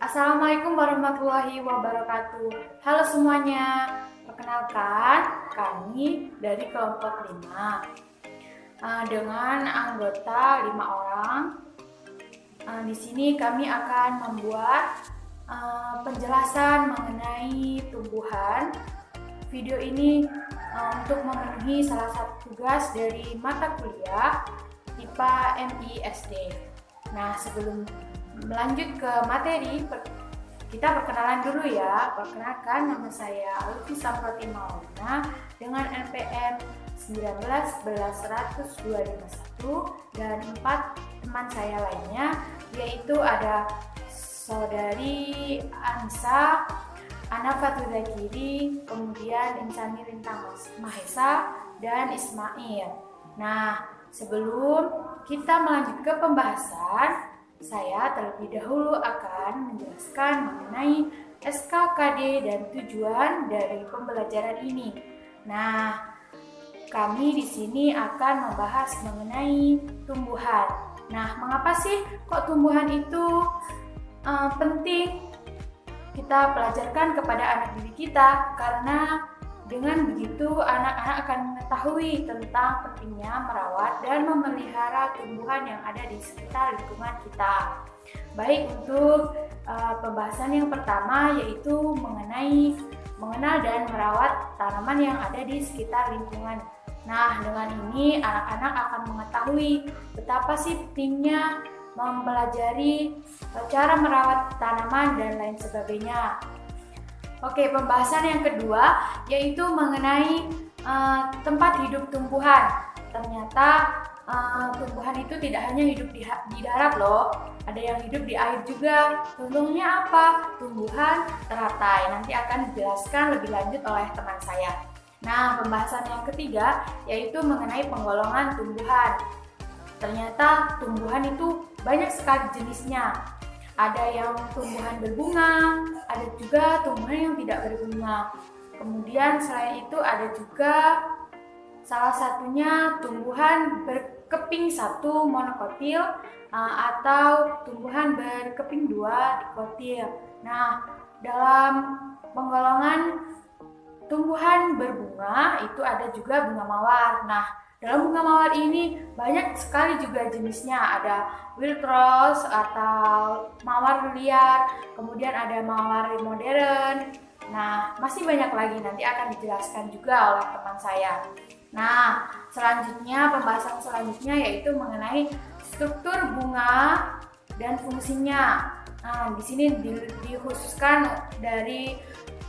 Assalamualaikum warahmatullahi wabarakatuh. Halo semuanya, perkenalkan kami dari kelompok 5 dengan anggota 5 orang. Di sini kami akan membuat penjelasan mengenai tumbuhan. Video ini untuk memenuhi salah satu tugas dari mata kuliah IPA MISD. Nah, sebelum melanjut ke materi, kita perkenalan dulu ya. Perkenalkan, nama saya Lutfi Samproti Maulina dengan NPM 19 11 100 251 dan 4 teman saya lainnya, yaitu ada saudari Anissa, Ana Fatudakiri, kemudian Insani Rintang Mahesa, dan Ismail. Nah, sebelum kita melanjut ke pembahasan, saya terlebih dahulu akan menjelaskan mengenai SKKD dan tujuan dari pembelajaran ini. Nah, kami di sini akan membahas mengenai tumbuhan. Nah, mengapa sih kok tumbuhan itu penting kita pelajarkan kepada anak didik kita? Karena dengan begitu, anak-anak akan mengetahui tentang pentingnya merawat dan memelihara tumbuhan yang ada di sekitar lingkungan kita. Baik, untuk pembahasan yang pertama yaitu mengenai mengenal dan merawat tanaman yang ada di sekitar lingkungan. Nah, dengan ini anak-anak akan mengetahui betapa sih pentingnya mempelajari cara merawat tanaman dan lain sebagainya. Oke, pembahasan yang kedua yaitu mengenai tempat hidup tumbuhan. Ternyata tumbuhan itu tidak hanya hidup di darat loh, ada yang hidup di air juga. Contohnya apa? Tumbuhan teratai. Nanti akan dijelaskan lebih lanjut oleh teman saya. Nah, pembahasan yang ketiga yaitu mengenai penggolongan tumbuhan. Ternyata tumbuhan itu banyak sekali jenisnya. Ada yang tumbuhan berbunga, ada juga tumbuhan yang tidak berbunga. Kemudian selain itu ada juga salah satunya tumbuhan berkeping satu monokotil atau tumbuhan berkeping dua dikotil. Nah, dalam penggolongan tumbuhan berbunga itu ada juga bunga mawar. Nah, dalam bunga mawar ini banyak sekali juga jenisnya. Ada wild rose atau mawar liar, kemudian ada mawar modern. Nah, masih banyak lagi, nanti akan dijelaskan juga oleh teman saya. Nah, selanjutnya pembahasan selanjutnya yaitu mengenai struktur bunga dan fungsinya. Nah, di sini dikhususkan dari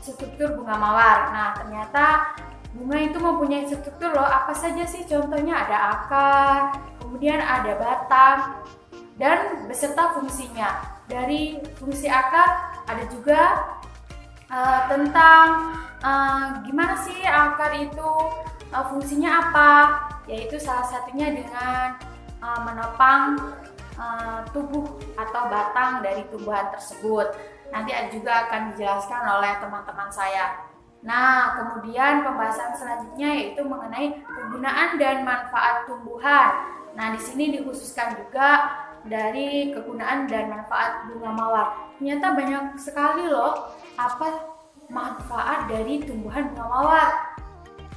struktur bunga mawar. Nah, ternyata bunga itu mempunyai struktur loh. Apa saja sih? Contohnya ada akar, kemudian ada batang, dan beserta fungsinya. Dari fungsi akar ada juga tentang gimana sih akar itu fungsinya apa, yaitu salah satunya dengan menopang tubuh atau batang dari tumbuhan tersebut. Nanti juga akan dijelaskan oleh teman-teman saya. Nah, kemudian pembahasan selanjutnya yaitu mengenai kegunaan dan manfaat tumbuhan. Nah, di sini dikhususkan juga dari kegunaan dan manfaat bunga mawar. Ternyata banyak sekali loh apa manfaat dari tumbuhan bunga mawar.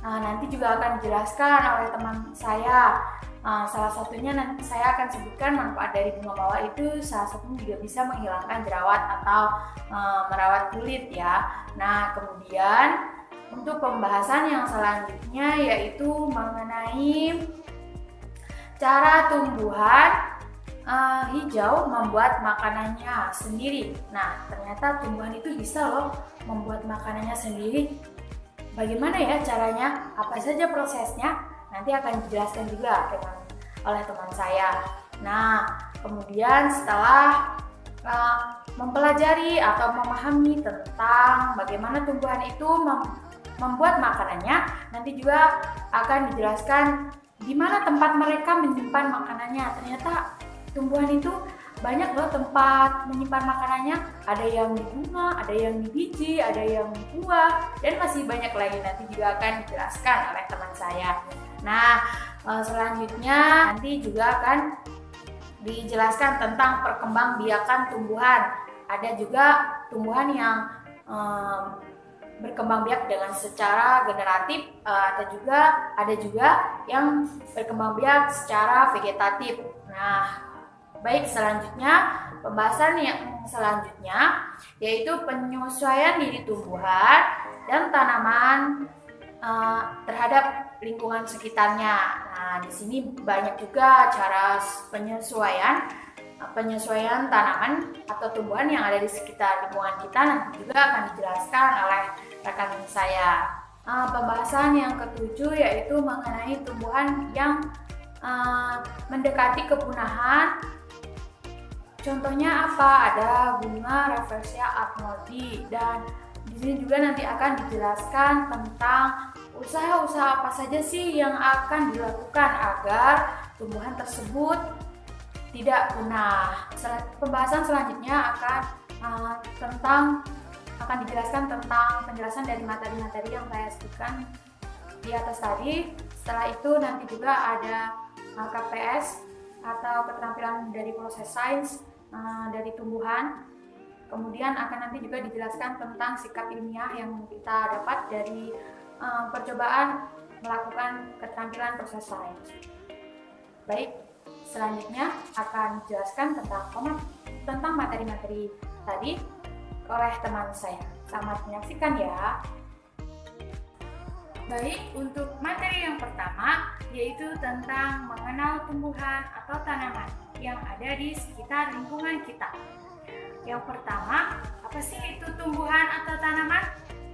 Nah, nanti juga akan dijelaskan oleh teman saya. Salah satunya nanti saya akan sebutkan manfaat dari bunga mawar itu salah satunya juga bisa menghilangkan jerawat atau merawat kulit ya. Nah, kemudian untuk pembahasan yang selanjutnya yaitu mengenai cara tumbuhan hijau membuat makanannya sendiri. Nah, ternyata tumbuhan itu bisa loh membuat makanannya sendiri. Bagaimana ya caranya? Apa saja prosesnya? Nanti akan dijelaskan juga oleh teman saya. Nah, kemudian setelah mempelajari atau memahami tentang bagaimana tumbuhan itu membuat makanannya, nanti juga akan dijelaskan di mana tempat mereka menyimpan makanannya. Ternyata tumbuhan itu banyak loh tempat menyimpan makanannya. Ada yang di bunga, ada yang di biji, ada yang di buah, dan masih banyak lagi. Nanti juga akan dijelaskan oleh teman saya. Nah, selanjutnya nanti juga akan dijelaskan tentang perkembangbiakan tumbuhan. Ada juga tumbuhan yang berkembang biak dengan secara generatif, ada juga yang berkembang biak secara vegetatif. Nah, baik, selanjutnya pembahasan yang selanjutnya yaitu penyesuaian diri tumbuhan dan tanaman terhadap lingkungan sekitarnya. Nah, di sini banyak juga cara penyesuaian tanaman atau tumbuhan yang ada di sekitar lingkungan kita, nanti juga akan dijelaskan oleh rekan saya. Pembahasan yang ketujuh yaitu mengenai tumbuhan yang mendekati kepunahan. Contohnya apa? Ada bunga Rafflesia arnoldii, dan di sini juga nanti akan dijelaskan tentang usaha-usaha apa saja sih yang akan dilakukan agar tumbuhan tersebut tidak punah. Pembahasan selanjutnya akan dijelaskan tentang penjelasan dari materi-materi yang saya sebutkan di atas tadi. Setelah itu nanti juga ada KPS atau keterampilan dari proses sains dari tumbuhan. Kemudian akan nanti juga dijelaskan tentang sikap ilmiah yang kita dapat dari percobaan melakukan keterampilan proses sains. Baik, selanjutnya akan dijelaskan tentang materi-materi tadi oleh teman saya. Selamat menyaksikan ya. Baik, untuk materi yang pertama yaitu tentang mengenal tumbuhan atau tanaman yang ada di sekitar lingkungan kita. Yang pertama, apa sih itu tumbuhan atau tanaman?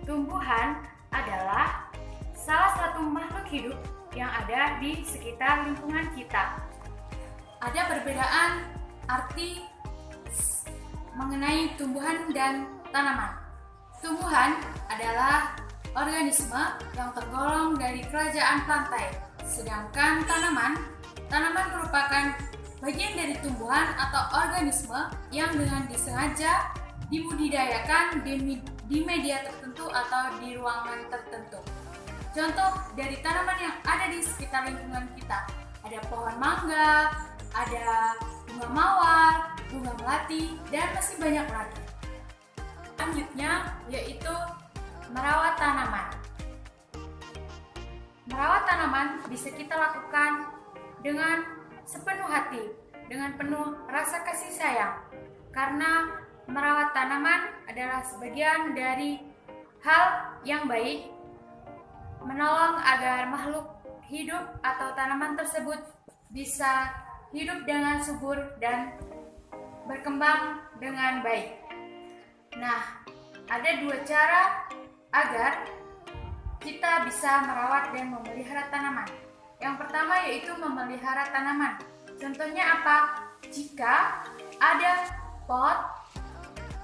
Tumbuhan adalah salah satu makhluk hidup yang ada di sekitar lingkungan kita. Ada perbedaan arti mengenai tumbuhan dan tanaman. Tumbuhan adalah organisme yang tergolong dari kerajaan plantae, sedangkan tanaman merupakan bagian dari tumbuhan atau organisme yang dengan disengaja dibudidayakan di media tertentu atau di ruangan tertentu. Contoh dari tanaman yang ada di sekitar lingkungan kita, ada pohon mangga, ada bunga mawar, bunga melati, dan masih banyak lagi. Selanjutnya yaitu merawat tanaman. Merawat tanaman bisa kita lakukan dengan sepenuh hati, dengan penuh rasa kasih sayang, karena merawat tanaman adalah sebagian dari hal yang baik, menolong agar makhluk hidup atau tanaman tersebut bisa hidup dengan subur dan berkembang dengan baik. Nah, ada dua cara agar kita bisa merawat dan memelihara tanaman. Yang pertama yaitu memelihara tanaman. Contohnya apa? Jika ada pot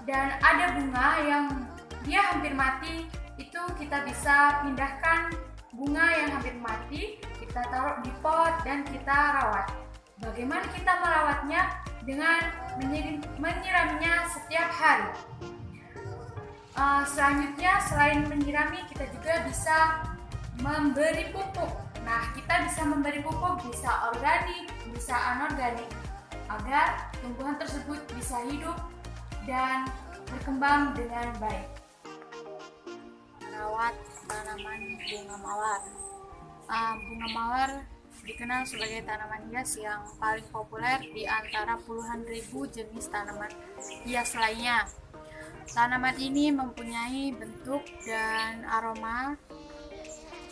dan ada bunga yang dia hampir mati, itu kita bisa pindahkan bunga yang hampir mati, kita taruh di pot dan kita rawat. Bagaimana kita merawatnya? Dengan menyiramnya setiap hari. Selanjutnya, selain menyirami, kita juga bisa memberi pupuk. Nah, kita bisa memberi pupuk, bisa organik, bisa anorganik, agar tumbuhan tersebut bisa hidup dan berkembang dengan baik. Merawat tanaman bunga mawar. Bunga mawar dikenal sebagai tanaman hias yang paling populer di antara puluhan ribu jenis tanaman hias lainnya. Tanaman ini mempunyai bentuk dan aroma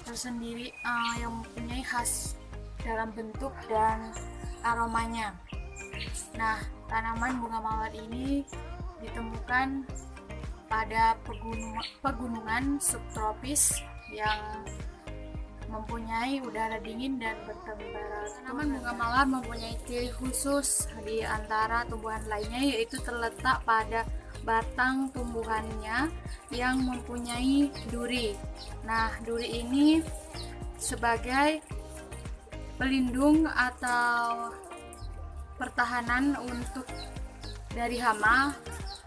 tersendiri yang mempunyai khas dalam bentuk dan aromanya. Nah, tanaman bunga mawar ini ditemukan pada pegunungan subtropis yang mempunyai udara dingin dan bertemperaturi. Tanaman bunga mawar mempunyai ciri khusus di antara tumbuhan lainnya, yaitu terletak pada batang tumbuhannya yang mempunyai duri. Nah, duri ini sebagai pelindung atau pertahanan untuk dari hama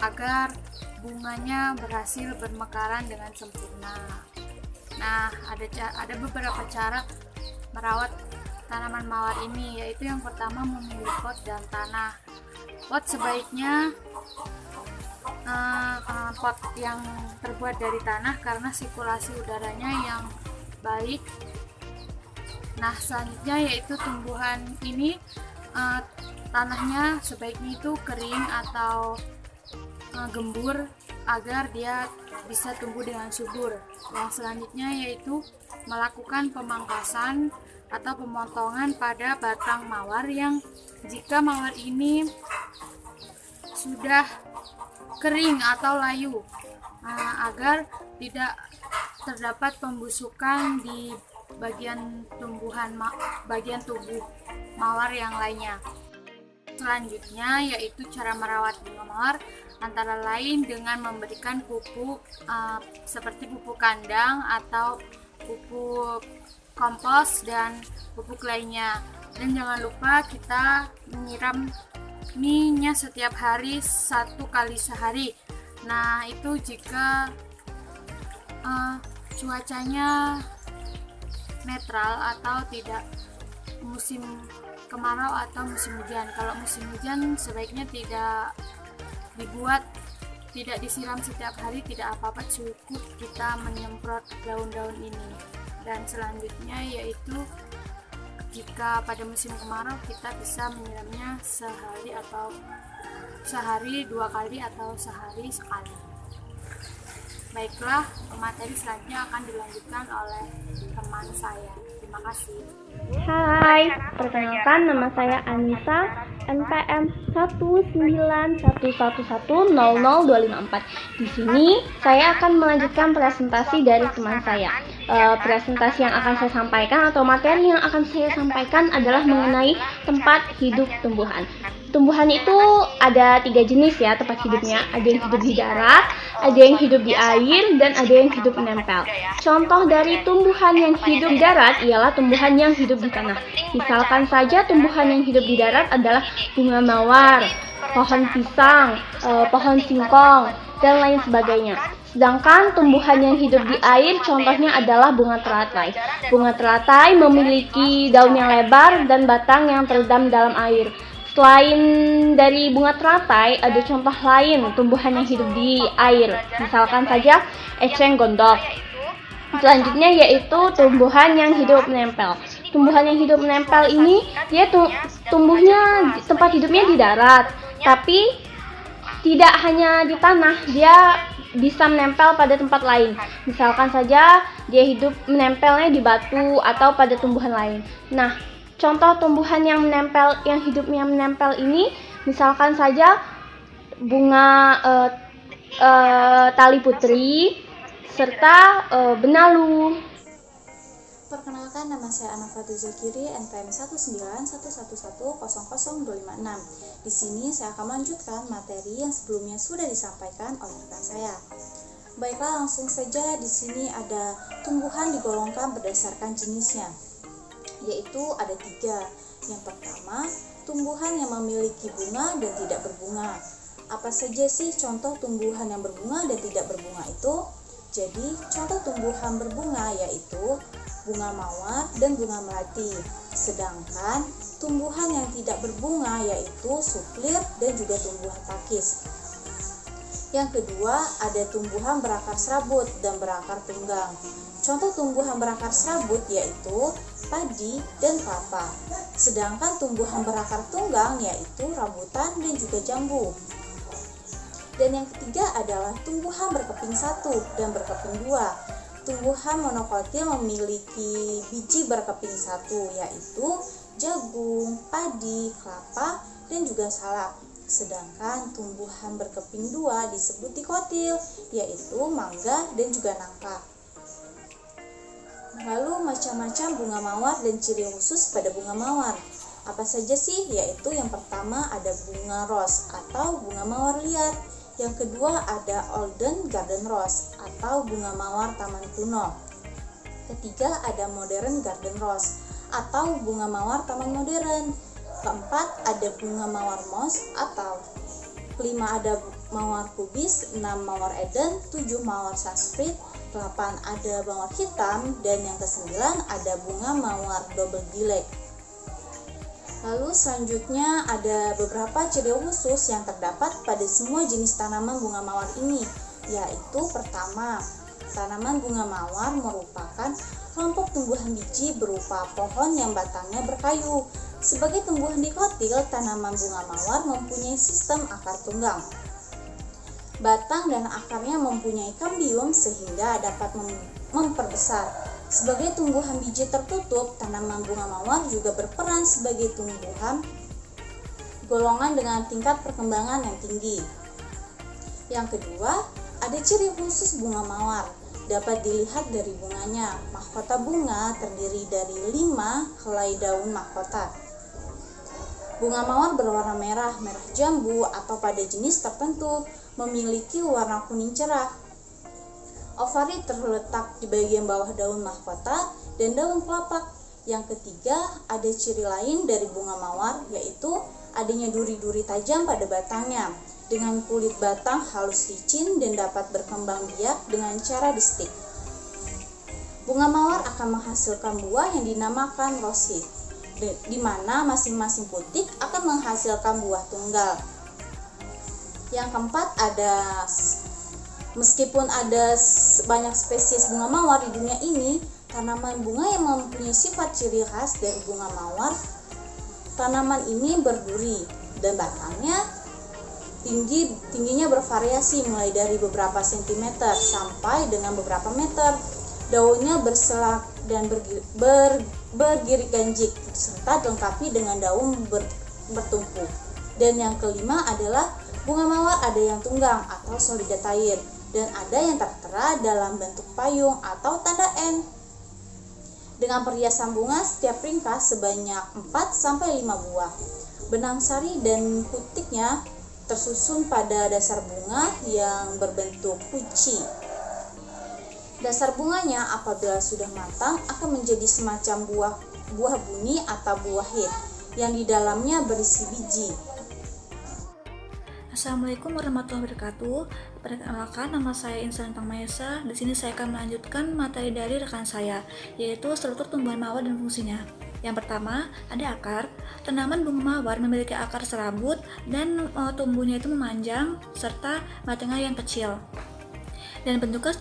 agar bunganya berhasil bermekaran dengan sempurna. Nah, ada beberapa cara merawat tanaman mawar ini, yaitu yang pertama memilih pot dan tanah. Pot sebaiknya pot yang terbuat dari tanah karena sirkulasi udaranya yang baik. Nah, selanjutnya yaitu tumbuhan ini tanahnya sebaiknya itu kering atau gembur agar dia bisa tumbuh dengan subur. Yang selanjutnya yaitu melakukan pemangkasan atau pemotongan pada batang mawar yang jika mawar ini sudah kering atau layu, agar tidak terdapat pembusukan di bagian tubuh mawar yang lainnya. Selanjutnya yaitu cara merawat bunga mawar, antara lain dengan memberikan pupuk seperti pupuk kandang atau pupuk kompos dan pupuk lainnya. Dan jangan lupa kita menyiram minyak setiap hari 1 kali sehari. Nah, itu jika cuacanya netral atau tidak musim kemarau atau musim hujan. Kalau musim hujan sebaiknya tidak disiram setiap hari, tidak apa-apa, cukup kita menyemprot daun-daun ini. Dan selanjutnya yaitu jika pada musim kemarau kita bisa menyiramnya sehari 2 kali atau sehari sekali. Baiklah, materi selanjutnya akan dilanjutkan oleh teman saya. Terima kasih. Hai, perkenalkan nama saya Anissa, NPM 19111000254. Di sini saya akan melanjutkan presentasi dari teman saya. Presentasi yang akan saya sampaikan atau materi yang akan saya sampaikan adalah mengenai tempat hidup tumbuhan. Tumbuhan itu ada 3 jenis ya tempat hidupnya. Ada yang hidup di darat, ada yang hidup di air, dan ada yang hidup menempel. Contoh dari tumbuhan yang hidup di darat ialah tumbuhan yang hidup di tanah. Misalkan saja tumbuhan yang hidup di darat adalah bunga mawar, pohon pisang, pohon singkong, dan lain sebagainya. Sedangkan tumbuhan yang hidup di air contohnya adalah bunga teratai. Bunga teratai memiliki daun yang lebar dan batang yang terendam dalam air. Selain dari bunga teratai, ada contoh lain tumbuhan yang hidup di air. Misalkan saja eceng gondok. Selanjutnya yaitu tumbuhan yang hidup menempel. Tumbuhan yang hidup menempel ini dia tumbuhnya tempat hidupnya di darat, tapi tidak hanya di tanah, dia bisa menempel pada tempat lain. Misalkan saja dia hidup menempelnya di batu atau pada tumbuhan lain. Nah, contoh tumbuhan yang hidupnya menempel ini, misalkan saja bunga tali putri serta benalu. Perkenalkan, nama saya Ana Fatuzakiri, NPM 19111000256. Di sini saya akan melanjutkan materi yang sebelumnya sudah disampaikan oleh rekan saya. Baiklah, langsung saja. Di sini ada tumbuhan digolongkan berdasarkan jenisnya, yaitu ada 3. Yang pertama, tumbuhan yang memiliki bunga dan tidak berbunga. Apa saja sih contoh tumbuhan yang berbunga dan tidak berbunga itu? Jadi, contoh tumbuhan berbunga yaitu bunga mawar dan bunga melati. Sedangkan tumbuhan yang tidak berbunga yaitu suklir dan juga tumbuhan pakis. Yang kedua, ada tumbuhan berakar serabut dan berakar tunggang. Contoh tumbuhan berakar serabut yaitu padi dan kelapa. Sedangkan tumbuhan berakar tunggang yaitu rambutan dan juga jambu. Dan yang ketiga adalah tumbuhan berkeping 1 dan berkeping 2. Tumbuhan monokotil memiliki biji berkeping 1 yaitu jagung, padi, kelapa, dan juga salak. Sedangkan tumbuhan berkeping 2 disebut dikotil yaitu mangga dan juga nangka. Lalu macam-macam bunga mawar dan ciri khusus pada bunga mawar. Apa saja sih? Yaitu yang pertama ada bunga rose atau bunga mawar liar. Yang kedua ada olden garden rose atau bunga mawar taman kuno. Ketiga ada modern garden rose atau bunga mawar taman modern. Keempat ada bunga mawar moss atau. Kelima ada mawar kubis, 6 mawar eden, 7 mawar sansfrit, 8 ada mawar hitam, dan yang ke-9 ada bunga mawar double gilek. Lalu selanjutnya ada beberapa ciri khusus yang terdapat pada semua jenis tanaman bunga mawar ini. yaitu pertama, tanaman bunga mawar merupakan kelompok tumbuhan biji berupa pohon yang batangnya berkayu. Sebagai tumbuhan dikotil, tanaman bunga mawar mempunyai sistem akar tunggang. Batang dan akarnya mempunyai kambium sehingga dapat memperbesar. Sebagai tumbuhan biji tertutup, tanaman bunga mawar juga berperan sebagai tumbuhan golongan dengan tingkat perkembangan yang tinggi. Yang kedua, ada ciri khusus bunga mawar. Dapat dilihat dari bunganya. Mahkota bunga terdiri dari 5 helai daun mahkota. Bunga mawar berwarna merah, merah jambu, atau pada jenis tertentu memiliki warna kuning cerah. Ovari terletak di bagian bawah daun mahkota dan daun kelopak. Yang ketiga, ada ciri lain dari bunga mawar, yaitu adanya duri-duri tajam pada batangnya, dengan kulit batang halus licin dan dapat berkembang biak dengan cara di-stick. Bunga mawar akan menghasilkan buah yang dinamakan rosid, di mana masing-masing putik akan menghasilkan buah tunggal. Yang keempat, meskipun ada banyak spesies bunga mawar di dunia ini, tanaman bunga yang mempunyai sifat ciri khas dari bunga mawar, tanaman ini berduri dan batangnya tingginya bervariasi mulai dari beberapa sentimeter sampai dengan beberapa meter. Daunnya berselak dan bergirik ganjik serta dilengkapi dengan daun bertumpu. Dan yang kelima adalah bunga mawar ada yang tunggang atau solitarian dan ada yang tertera dalam bentuk payung atau tanda N. Dengan perhiasan bunga setiap ringkas sebanyak 4-5 buah. Benang sari dan putiknya tersusun pada dasar bunga yang berbentuk puci. Dasar bunganya apabila sudah matang akan menjadi semacam buah buni atau buah hit yang di dalamnya berisi biji. Assalamualaikum warahmatullahi wabarakatuh. Perkenalkan, nama saya Insan Pangmaesa. Di sini saya akan melanjutkan materi dari rekan saya, yaitu struktur tumbuhan mawar dan fungsinya. Yang pertama, ada akar. Tanaman bunga mawar memiliki akar serabut dan tumbuhnya itu memanjang serta batangnya yang kecil. Dan bentuknya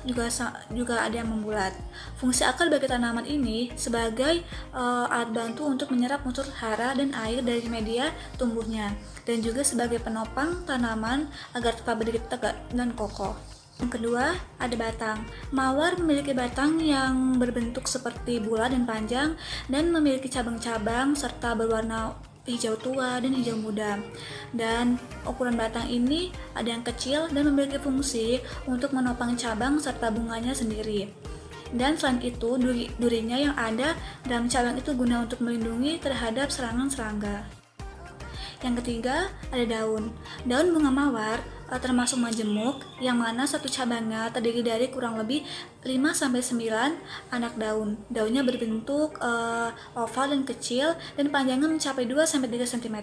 juga ada yang membulat. Fungsi akar bagi tanaman ini sebagai alat bantu untuk menyerap unsur hara dan air dari media tumbuhnya, dan juga sebagai penopang tanaman agar tetap berdiri tegak dan kokoh. Yang kedua, ada batang. Mawar memiliki batang yang berbentuk seperti bulat dan panjang dan memiliki cabang-cabang serta berwarna hijau tua dan hijau muda. Dan ukuran batang ini ada yang kecil dan memiliki fungsi untuk menopang cabang serta bunganya sendiri. Dan selain itu, durinya yang ada dalam cabang itu guna untuk melindungi terhadap serangan serangga. Yang ketiga, ada daun. Daun bunga mawar termasuk majemuk, yang mana satu cabangnya terdiri dari kurang lebih 5-9 anak daun. Daunnya berbentuk oval dan kecil dan panjangnya mencapai 2-3 cm.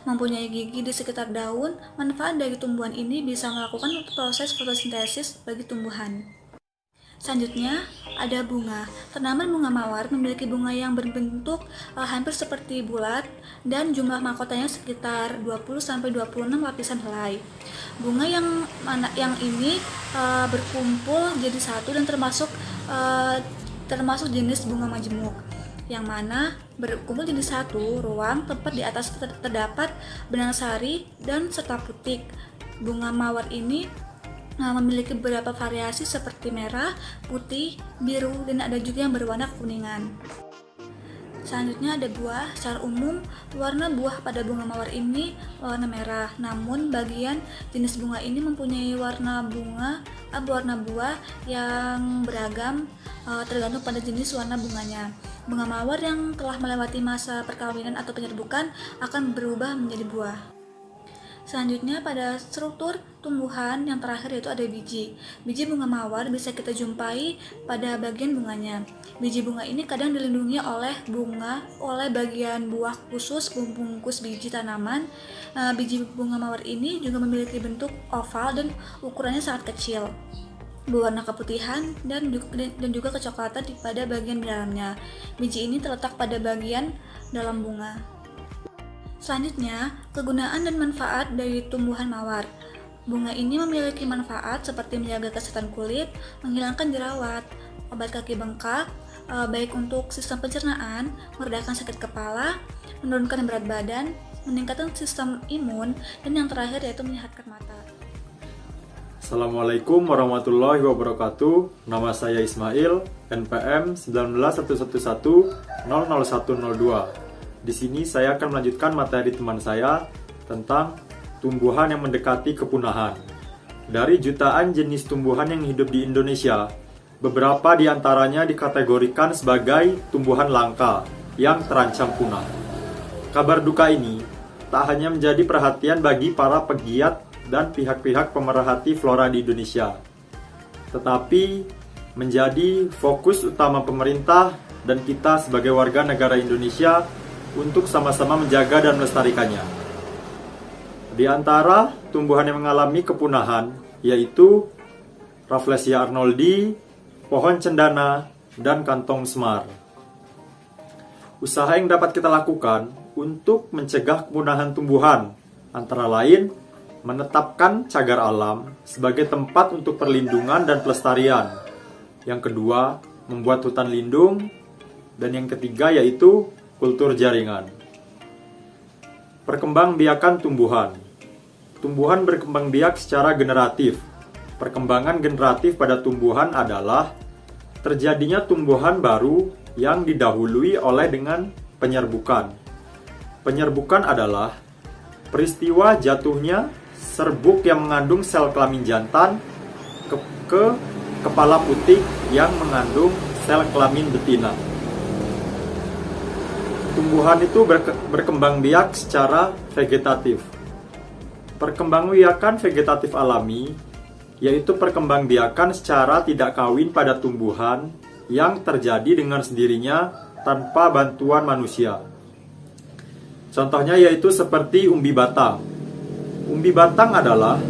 Mempunyai gigi di sekitar daun, manfaat dari tumbuhan ini bisa melakukan proses fotosintesis bagi tumbuhan. Selanjutnya, ada bunga. Tanaman bunga mawar memiliki bunga yang berbentuk hampir seperti bulat dan jumlah mahkotanya sekitar 20-26 lapisan helai. Bunga yang ini berkumpul jadi satu dan termasuk jenis bunga majemuk, yang mana berkumpul jadi satu ruang tempat di atas terdapat benang sari dan serta putik. Bunga mawar ini memiliki beberapa variasi seperti merah, putih, biru, dan ada juga yang berwarna kuningan. Selanjutnya ada buah. Secara umum, warna buah pada bunga mawar ini warna merah. Namun, bagian jenis bunga ini mempunyai warna buah yang beragam tergantung pada jenis warna bunganya. Bunga mawar yang telah melewati masa perkawinan atau penyerbukan akan berubah menjadi buah. Selanjutnya, pada struktur tumbuhan yang terakhir yaitu ada biji. Biji bunga mawar bisa kita jumpai pada bagian bunganya. Biji bunga ini kadang dilindungi oleh bagian buah khusus pembungkus biji tanaman. Biji bunga mawar ini juga memiliki bentuk oval dan ukurannya sangat kecil, berwarna keputihan dan juga kecoklatan pada bagian dalamnya. Biji ini terletak pada bagian dalam bunga. Selanjutnya, kegunaan dan manfaat dari tumbuhan mawar. Bunga ini memiliki manfaat seperti menjaga kesehatan kulit, menghilangkan jerawat, obat kaki bengkak, baik untuk sistem pencernaan, meredakan sakit kepala, menurunkan berat badan, meningkatkan sistem imun, dan yang terakhir yaitu menyehatkan mata. Assalamualaikum warahmatullahi wabarakatuh. Nama saya Ismail, NPM 19111000102. Di sini saya akan melanjutkan materi teman saya tentang tumbuhan yang mendekati kepunahan. Dari jutaan jenis tumbuhan yang hidup di Indonesia, beberapa di antaranya dikategorikan sebagai tumbuhan langka yang terancam punah. Kabar duka ini tak hanya menjadi perhatian bagi para pegiat dan pihak-pihak pemerhati flora di Indonesia, tetapi menjadi fokus utama pemerintah dan kita sebagai warga negara Indonesia untuk sama-sama menjaga dan melestarikannya. Di antara tumbuhan yang mengalami kepunahan yaitu Rafflesia arnoldi, pohon cendana, dan kantong semar. Usaha yang dapat kita lakukan untuk mencegah kepunahan tumbuhan antara lain menetapkan cagar alam sebagai tempat untuk perlindungan dan pelestarian. Yang kedua, membuat hutan lindung, dan yang ketiga yaitu kultur jaringan. Perkembangbiakan tumbuhan. Tumbuhan berkembang biak secara generatif. Perkembangan generatif pada tumbuhan adalah terjadinya tumbuhan baru yang didahului oleh dengan penyerbukan. Penyerbukan adalah peristiwa jatuhnya serbuk yang mengandung sel kelamin jantan ke kepala putik yang mengandung sel kelamin betina. Tumbuhan itu berkembang biak secara vegetatif. Perkembangbiakan vegetatif alami yaitu perkembangbiakan secara tidak kawin pada tumbuhan yang terjadi dengan sendirinya tanpa bantuan manusia. Contohnya yaitu seperti umbi batang. Umbi batang adalah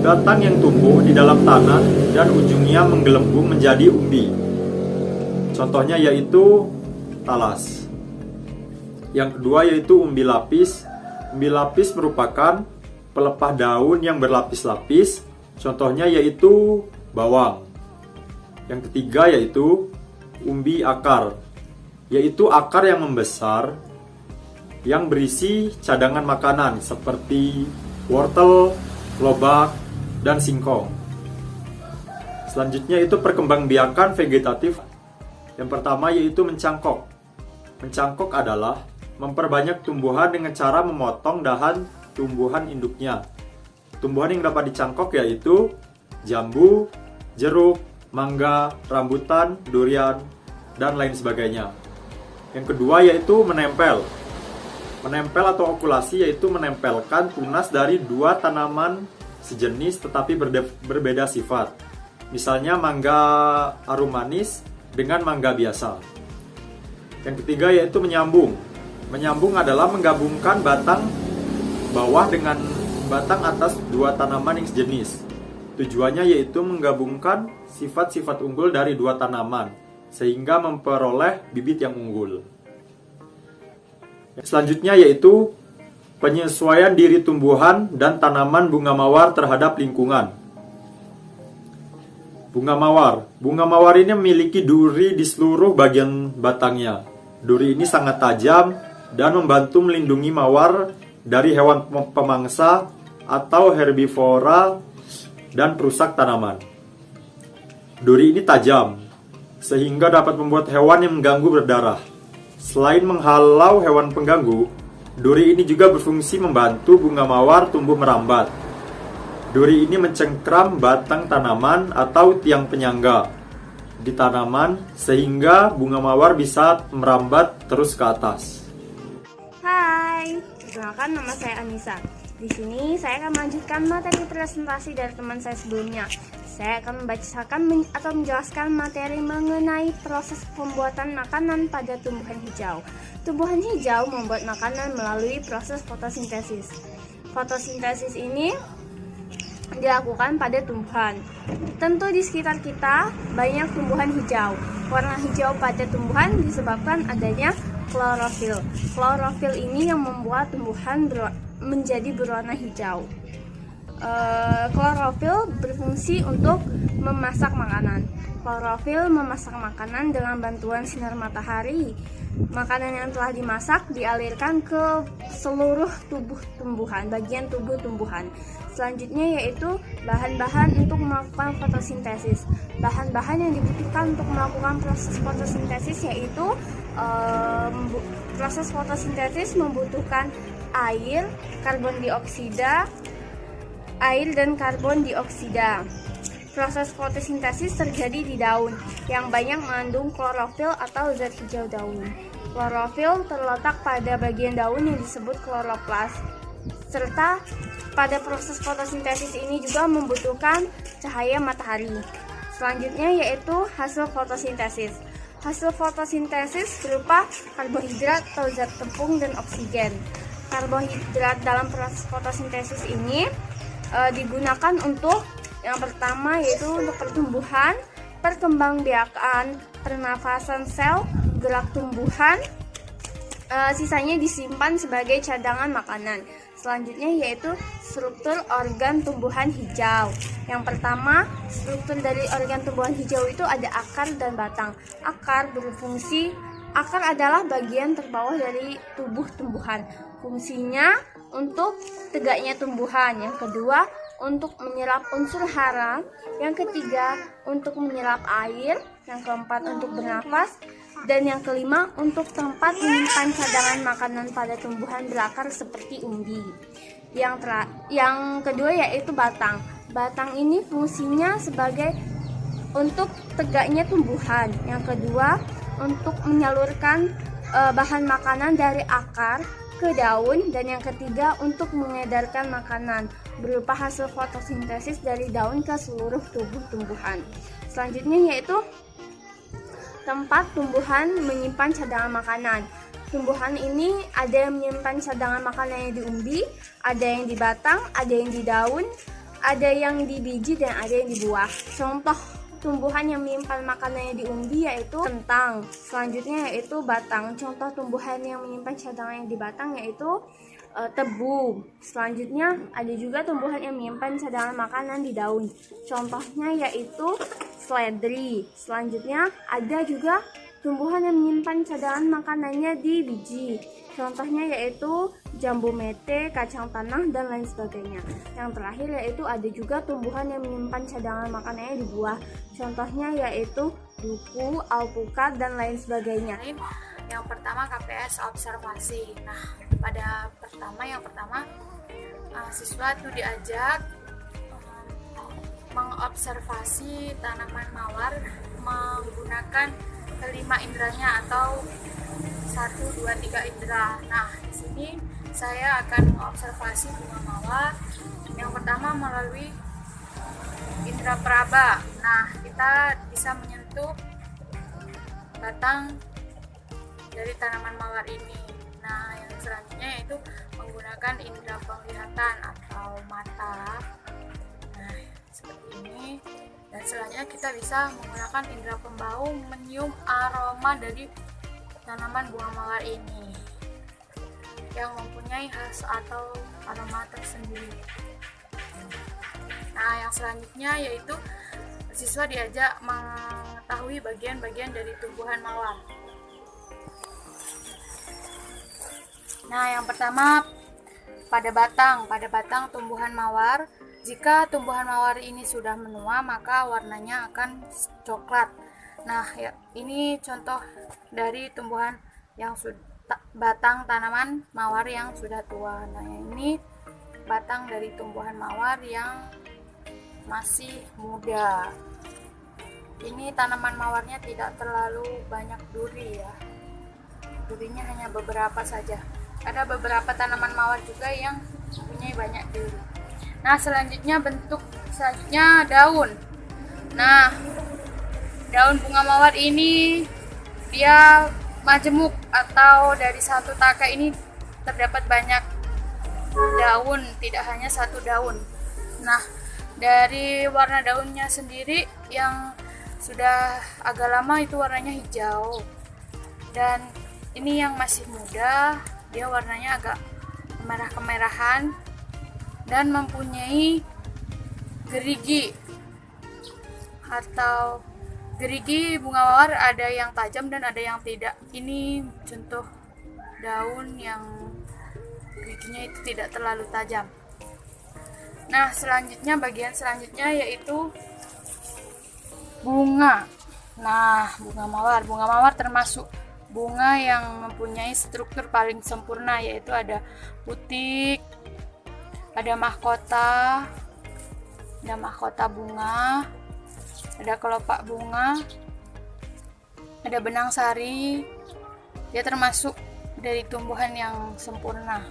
batang yang tumbuh di dalam tanah dan ujungnya menggelembung menjadi umbi. Contohnya yaitu talas. Yang kedua yaitu umbi lapis. Umbi lapis merupakan pelepah daun yang berlapis-lapis, contohnya yaitu bawang. Yang ketiga yaitu umbi akar, yaitu akar yang membesar yang berisi cadangan makanan seperti wortel, lobak, dan singkong. Selanjutnya itu perkembangbiakan vegetatif. Yang pertama yaitu mencangkok. Mencangkok adalah memperbanyak tumbuhan dengan cara memotong dahan tumbuhan induknya. Tumbuhan yang dapat dicangkok yaitu jambu, jeruk, mangga, rambutan, durian, dan lain sebagainya. Yang kedua yaitu menempel. Menempel atau okulasi yaitu menempelkan tunas dari dua tanaman sejenis tetapi berbeda sifat. Misalnya mangga arum manis dengan mangga biasa. Yang ketiga yaitu menyambung. Menyambung adalah menggabungkan batang bawah dengan batang atas dua tanaman yang sejenis. Tujuannya yaitu menggabungkan sifat-sifat unggul dari dua tanaman, sehingga memperoleh bibit yang unggul. Selanjutnya yaitu penyesuaian diri tumbuhan dan tanaman bunga mawar terhadap lingkungan. Bunga mawar ini memiliki duri di seluruh bagian batangnya. Duri ini sangat tajam dan membantu melindungi mawar dari hewan pemangsa atau herbivora dan perusak tanaman. Duri ini tajam, sehingga dapat membuat hewan yang mengganggu berdarah. Selain menghalau hewan pengganggu, duri ini juga berfungsi membantu bunga mawar tumbuh merambat. Duri ini mencengkram batang tanaman atau tiang penyangga di tanaman, sehingga bunga mawar bisa merambat terus ke atas. Hai, perkenalkan nama saya Anissa. Di sini saya akan melanjutkan materi presentasi dari teman saya sebelumnya. Saya akan membacakan atau menjelaskan materi mengenai proses pembuatan makanan pada tumbuhan hijau. Tumbuhan hijau membuat makanan melalui proses fotosintesis. Fotosintesis ini dilakukan pada tumbuhan. Tentu di sekitar kita banyak tumbuhan hijau. Warna hijau pada tumbuhan disebabkan adanya klorofil. Klorofil ini yang membuat tumbuhan menjadi berwarna hijau. Klorofil berfungsi untuk memasak makanan. Klorofil memasak makanan dengan bantuan sinar matahari. Makanan yang telah dimasak dialirkan ke seluruh tubuh tumbuhan, bagian tubuh tumbuhan. Selanjutnya yaitu bahan-bahan untuk melakukan fotosintesis. Bahan-bahan yang dibutuhkan untuk melakukan proses fotosintesis yaitu proses fotosintesis membutuhkan air dan karbon dioksida. Proses fotosintesis terjadi di daun yang banyak mengandung klorofil atau zat hijau daun. Klorofil terletak pada bagian daun yang disebut kloroplas. Serta pada proses fotosintesis ini juga membutuhkan cahaya matahari. Selanjutnya yaitu hasil fotosintesis. Hasil fotosintesis berupa karbohidrat atau zat tepung dan oksigen. Karbohidrat dalam proses fotosintesis ini digunakan untuk yang pertama yaitu untuk pertumbuhan, perkembangbiakan, pernafasan sel, gerak tumbuhan. Sisanya disimpan sebagai cadangan makanan. Selanjutnya yaitu struktur organ tumbuhan hijau. Yang pertama, struktur dari organ tumbuhan hijau itu ada akar dan batang. Akar adalah bagian terbawah dari tubuh tumbuhan. Fungsinya untuk tegaknya tumbuhan. Yang kedua, untuk menyerap unsur hara. Yang ketiga, untuk menyerap air. Yang keempat, untuk bernafas. Dan yang kelima, untuk tempat menyimpan cadangan makanan pada tumbuhan berakar seperti umbi. Yang kedua yaitu batang. Batang ini fungsinya sebagai untuk tegaknya tumbuhan. Yang kedua, untuk menyalurkan bahan makanan dari akar ke daun. Dan yang ketiga, untuk mengedarkan makanan berupa hasil fotosintesis dari daun ke seluruh tubuh tumbuhan. Selanjutnya yaitu tempat tumbuhan menyimpan cadangan makanan. Tumbuhan ini ada yang menyimpan cadangan makanannya di umbi, ada yang di batang, ada yang di daun, ada yang di biji, dan ada yang di buah. Contoh tumbuhan yang menyimpan makanannya di umbi yaitu kentang. Selanjutnya yaitu batang. Contoh tumbuhan yang menyimpan cadangannya di batang yaitu tebu. Selanjutnya ada juga tumbuhan yang menyimpan cadangan makanan di daun. Contohnya yaitu seledri. Selanjutnya ada juga tumbuhan yang menyimpan cadangan makanannya di biji. Contohnya yaitu jambu mete, kacang tanah, dan lain sebagainya. Yang terakhir yaitu ada juga tumbuhan yang menyimpan cadangan makanannya di buah. Contohnya yaitu duku, alpukat, dan lain sebagainya. Yang pertama KPS observasi. Nah, yang pertama siswa itu diajak mengobservasi tanaman mawar menggunakan kelima inderanya atau 1, 2, 3 indera. Nah, di sini saya akan mengobservasi bunga mawar. Yang pertama melalui indera peraba. Nah, kita bisa menyentuh batang dari tanaman mawar ini. Nah, yang selanjutnya yaitu menggunakan indera penglihatan atau mata. Nah, seperti ini. Dan selanjutnya kita bisa menggunakan indera pembau menyium aroma dari tanaman bunga mawar ini yang mempunyai khas atau aroma tersendiri. Nah, yang selanjutnya yaitu siswa diajak mengetahui bagian-bagian dari tumbuhan mawar. Nah, yang pertama pada batang tumbuhan mawar. Jika tumbuhan mawar ini sudah menua, maka warnanya akan coklat. Nah, ya, ini contoh dari tumbuhan yang batang tanaman mawar yang sudah tua. Nah, ini batang dari tumbuhan mawar yang masih muda. Ini tanaman mawarnya tidak terlalu banyak duri ya. Durinya hanya beberapa saja. Ada beberapa tanaman mawar juga yang mempunyai banyak duri. Nah, selanjutnya daun. Nah, daun bunga mawar ini dia majemuk atau dari satu taka ini terdapat banyak daun, tidak hanya satu daun. Nah, dari warna daunnya sendiri yang sudah agak lama itu warnanya hijau. Dan ini yang masih muda, dia warnanya agak kemerah-kemerahan. dan mempunyai gerigi atau gerigi. Bunga mawar ada yang tajam dan ada yang tidak. Ini contoh daun yang geriginya itu tidak terlalu tajam. Nah, selanjutnya bagian selanjutnya yaitu bunga. Nah, bunga mawar termasuk bunga yang mempunyai struktur paling sempurna, yaitu ada putik, ada mahkota bunga, ada kelopak bunga, ada benang sari. Dia termasuk dari tumbuhan yang sempurna.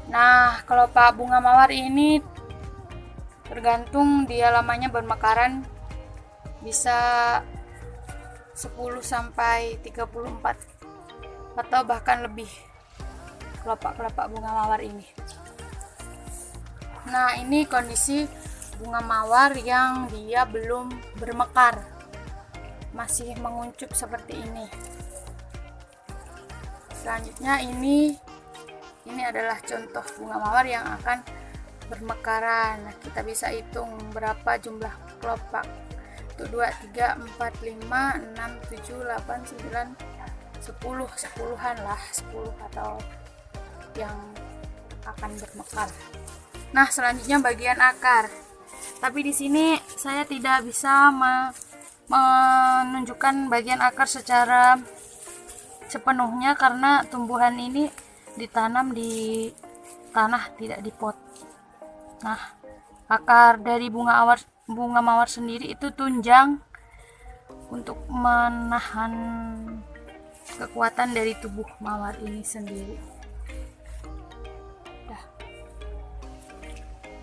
Nah, kelopak bunga mawar ini tergantung dia lamanya bermekaran, bisa 10 sampai 34 atau bahkan lebih kelopak-kelopak bunga mawar ini. Nah, ini kondisi bunga mawar yang dia belum bermekar, masih menguncup seperti ini. Selanjutnya ini adalah contoh bunga mawar yang akan bermekaran. Nah, kita bisa hitung berapa jumlah kelopak. 1, 2, 3, 4, 5, 6, 7, 8, 9, 10, 10-an lah, 10 atau yang akan bermekar. Nah, selanjutnya bagian akar. Tapi di sini saya tidak bisa menunjukkan bagian akar secara sepenuhnya karena tumbuhan ini ditanam di tanah, tidak di pot. Nah, akar dari bunga mawar sendiri itu tunjang untuk menahan kekuatan dari tubuh mawar ini sendiri.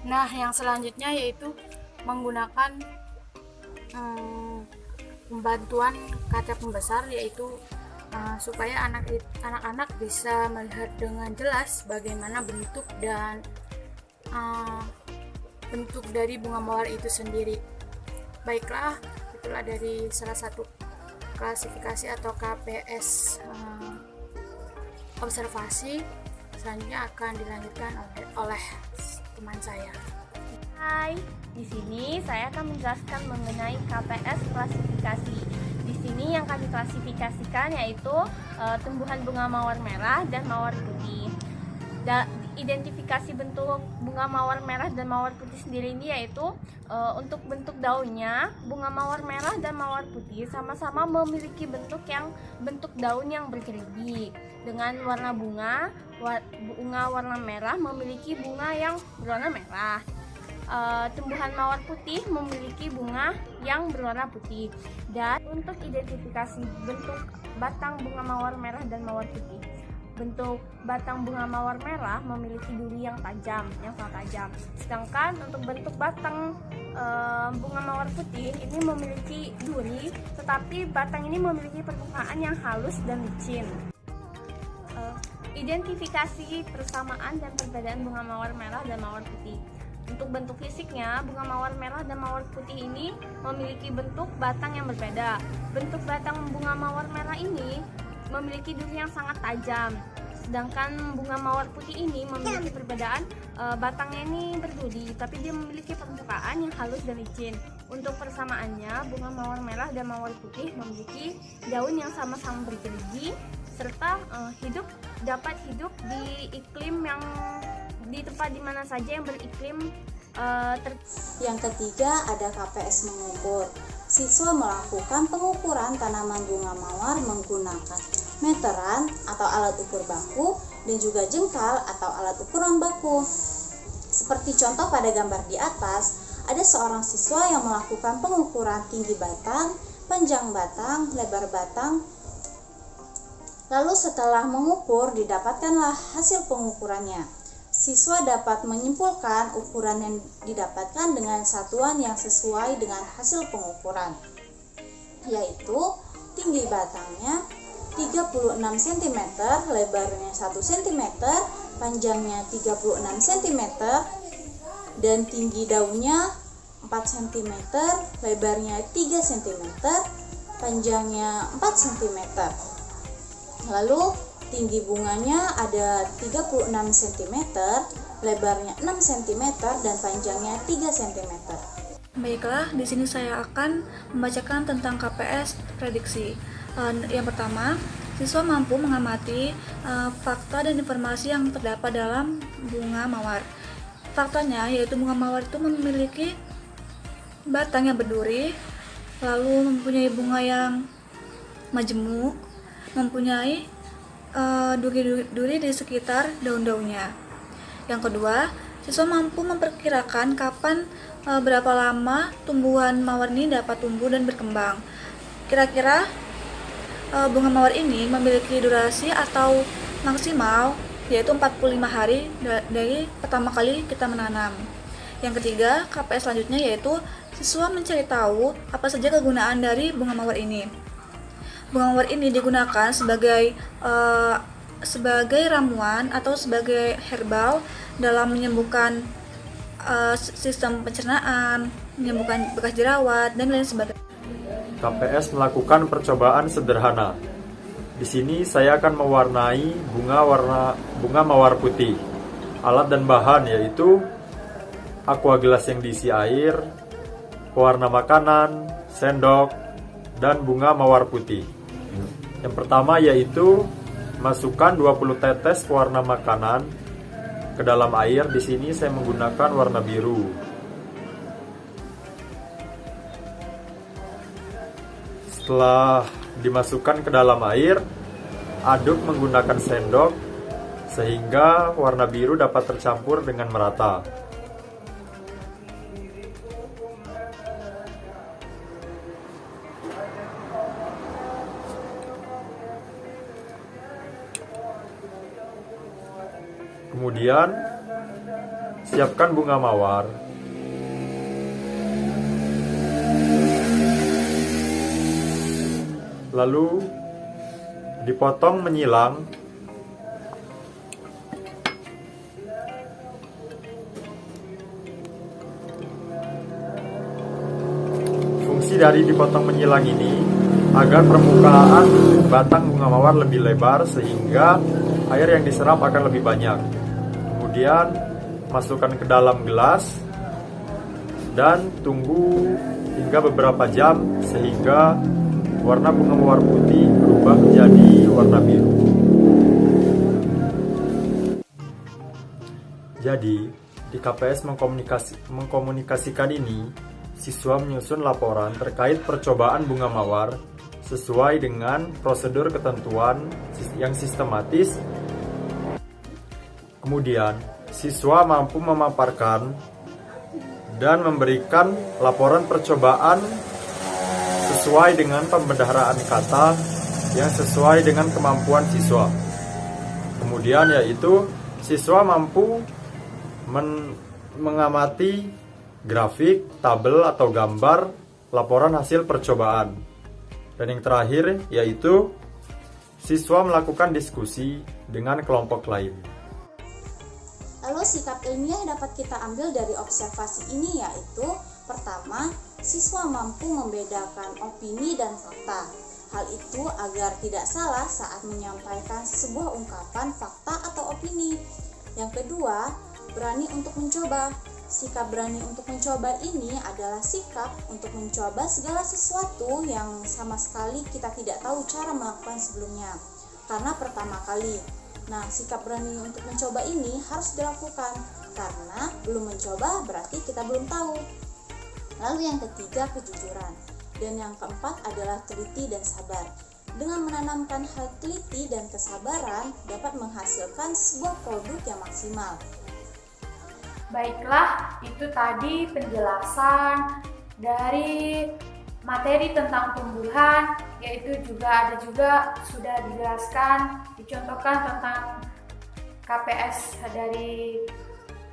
Nah, yang selanjutnya yaitu menggunakan pembantuan kaca pembesar, yaitu supaya anak-anak bisa melihat dengan jelas bagaimana bentuk dan bentuk dari bunga mawar itu sendiri. Baiklah, itulah dari salah satu klasifikasi atau KPS observasi. Selanjutnya akan dilanjutkan oleh teman saya. Hai, di sini saya akan menjelaskan mengenai KPS klasifikasi. Di sini yang kami klasifikasikan yaitu tumbuhan bunga mawar merah dan mawar putih. Identifikasi bentuk bunga mawar merah dan mawar putih sendiri ini yaitu untuk bentuk daunnya, bunga mawar merah dan mawar putih sama-sama memiliki bentuk daun yang bergerigi. Dengan warna bunga warna merah memiliki bunga yang berwarna merah. Tumbuhan mawar putih memiliki bunga yang berwarna putih. Dan untuk identifikasi bentuk batang bunga mawar merah dan mawar putih, bentuk batang bunga mawar merah memiliki duri yang tajam, yang sangat tajam. Sedangkan untuk bentuk batang bunga mawar putih ini memiliki duri, tetapi batang ini memiliki permukaan yang halus dan licin. Identifikasi persamaan dan perbedaan bunga mawar merah dan mawar putih. Untuk bentuk fisiknya, bunga mawar merah dan mawar putih ini memiliki bentuk batang yang berbeda. Bentuk batang bunga mawar merah ini memiliki duri yang sangat tajam, sedangkan bunga mawar putih ini memiliki perbedaan, batangnya ini berduri, tapi dia memiliki permukaan yang halus dan licin. Untuk persamaannya, bunga mawar merah dan mawar putih memiliki daun yang sama-sama bergerigi, serta dapat hidup di iklim yang di tempat dimana saja yang beriklim. Yang ketiga ada KPS mengukur. Siswa melakukan pengukuran tanaman bunga mawar menggunakan meteran atau alat ukur baku dan juga jengkal atau alat ukuran baku. Seperti contoh pada gambar di atas, ada seorang siswa yang melakukan pengukuran tinggi batang, panjang batang, lebar batang. Lalu setelah mengukur, didapatkanlah hasil pengukurannya. Siswa dapat menyimpulkan ukuran yang didapatkan dengan satuan yang sesuai dengan hasil pengukuran, yaitu tinggi batangnya 36 cm, lebarnya 1 cm, panjangnya 36 cm, dan tinggi daunnya 4 cm, lebarnya 3 cm, panjangnya 4 cm. Lalu Tinggi bunganya ada 36 cm, lebarnya 6 cm, dan panjangnya 3 cm. Baiklah, di sini saya akan membacakan tentang KPS prediksi. Yang pertama, siswa mampu mengamati fakta dan informasi yang terdapat dalam bunga mawar. Faktanya yaitu bunga mawar itu memiliki batang yang berduri, lalu mempunyai bunga yang majemuk, mempunyai duri-duri di sekitar daun-daunnya. Yang kedua, siswa mampu memperkirakan kapan berapa lama tumbuhan mawar ini dapat tumbuh dan berkembang. Kira-kira bunga mawar ini memiliki durasi atau maksimal yaitu 45 hari dari pertama kali kita menanam. Yang ketiga, KPS selanjutnya yaitu siswa mencari tahu apa saja kegunaan dari bunga mawar ini. Bunga mawar ini digunakan sebagai ramuan atau sebagai herbal dalam menyembuhkan sistem pencernaan, menyembuhkan bekas jerawat, dan lain sebagainya. KPS melakukan percobaan sederhana. Di sini saya akan mewarnai bunga mawar putih. Alat dan bahan yaitu aqua gelas yang diisi air, pewarna makanan, sendok, dan bunga mawar putih. Yang pertama yaitu masukkan 20 tetes pewarna makanan ke dalam air. Di sini saya menggunakan warna biru. Setelah dimasukkan ke dalam air, aduk menggunakan sendok sehingga warna biru dapat tercampur dengan merata. Kemudian, siapkan bunga mawar. Lalu, dipotong menyilang. Fungsi dari dipotong menyilang ini agar permukaan batang bunga mawar lebih lebar sehingga air yang diserap akan lebih banyak. Kemudian masukkan ke dalam gelas dan tunggu hingga beberapa jam sehingga warna bunga mawar putih berubah menjadi warna biru. Jadi, di KPS mengkomunikasikan ini, siswa menyusun laporan terkait percobaan bunga mawar sesuai dengan prosedur ketentuan yang sistematis. Kemudian, siswa mampu memaparkan dan memberikan laporan percobaan sesuai dengan pembendaharaan kata yang sesuai dengan kemampuan siswa. Kemudian yaitu siswa mampu mengamati grafik, tabel atau gambar laporan hasil percobaan. Dan yang terakhir yaitu siswa melakukan diskusi dengan kelompok lain. Lalu sikap ilmiah yang dapat kita ambil dari observasi ini yaitu pertama, siswa mampu membedakan opini dan fakta. Hal itu agar tidak salah saat menyampaikan sebuah ungkapan fakta atau opini. Yang kedua, berani untuk mencoba. Sikap berani untuk mencoba ini adalah sikap untuk mencoba segala sesuatu yang sama sekali kita tidak tahu cara melakukan sebelumnya, karena pertama kali. Nah, sikap berani untuk mencoba ini harus dilakukan, karena belum mencoba berarti kita belum tahu. Lalu yang ketiga, kejujuran. Dan yang keempat adalah teliti dan sabar. Dengan menanamkan hal teliti dan kesabaran dapat menghasilkan sebuah produk yang maksimal. Baiklah, itu tadi penjelasan dari materi tentang tumbuhan, yaitu ada juga sudah dijelaskan, dicontohkan tentang KPS dari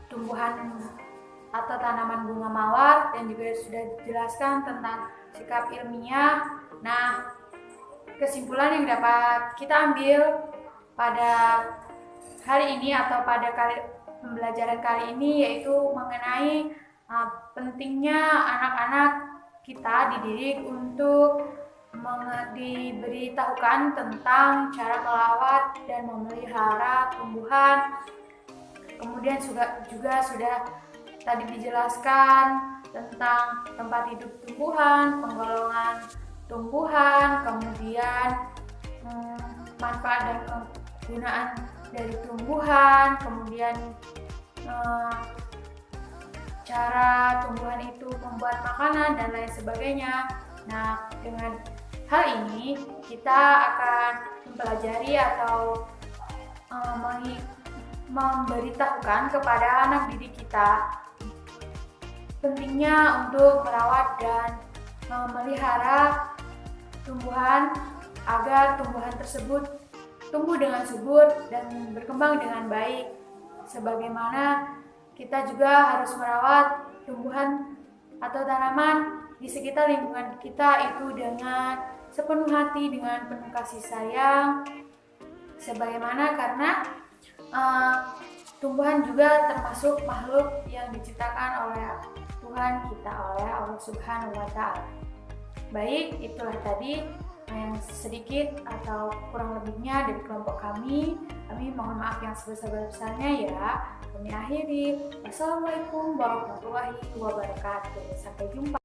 tumbuhan atau tanaman bunga mawar, dan juga sudah dijelaskan tentang sikap ilmiah. Nah, kesimpulan yang dapat kita ambil pada hari ini atau pada pembelajaran kali ini yaitu mengenai pentingnya anak-anak kita dididik untuk diberitahukan tentang cara melawat dan memelihara tumbuhan. Kemudian juga sudah tadi dijelaskan tentang tempat hidup tumbuhan, penggolongan tumbuhan, kemudian manfaat dan kegunaan dari tumbuhan, kemudian cara tumbuhan itu membuat makanan dan lain sebagainya. Nah, dengan hal ini kita akan mempelajari atau memberitahukan kepada anak didik kita pentingnya untuk merawat dan memelihara tumbuhan agar tumbuhan tersebut tumbuh dengan subur dan berkembang dengan baik. Sebagaimana kita juga harus merawat tumbuhan atau tanaman di sekitar lingkungan kita itu dengan sepenuh hati, dengan penuh kasih sayang. Sebagaimana karena tumbuhan juga termasuk makhluk yang diciptakan oleh Tuhan kita, oleh Allah Subhanahu wa Ta'ala. Baik, itulah tadi yang sedikit atau kurang lebihnya dari kelompok kami. Kami mohon maaf yang sebesar-besarnya ya. Kami akhiri. Wassalamualaikum warahmatullahi wabarakatuh. Sampai jumpa.